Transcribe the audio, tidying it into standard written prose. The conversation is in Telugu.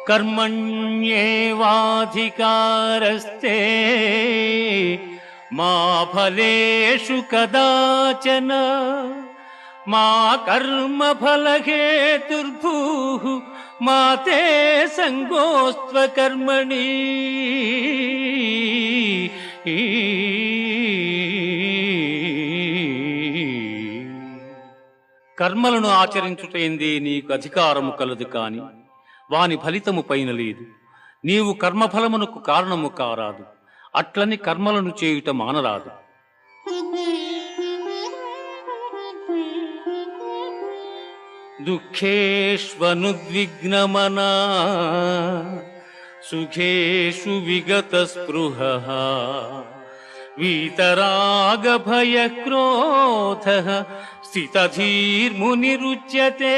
कर्मण्येवाधिकारस्ते मा फलेषु कदाचन मा कर्मफलहेतुर्भूः मा ते संगोऽस्त्व कर्मणि। కర్మలను ఆచరించుటేందే నీకు అధికారము కలదు కాని వాని ఫలితము పైన లేదు. నీవు కర్మఫలమునకు కారణము కారాదు, అట్లని కర్మలను చేయుట మానరాదు. దుఃఖేష్వనుద్విగ్నమనా సుఖేషు విగత స్పృహః వీతరాగభయక్రోధః స్థితధీర్మునిరుచ్యతే.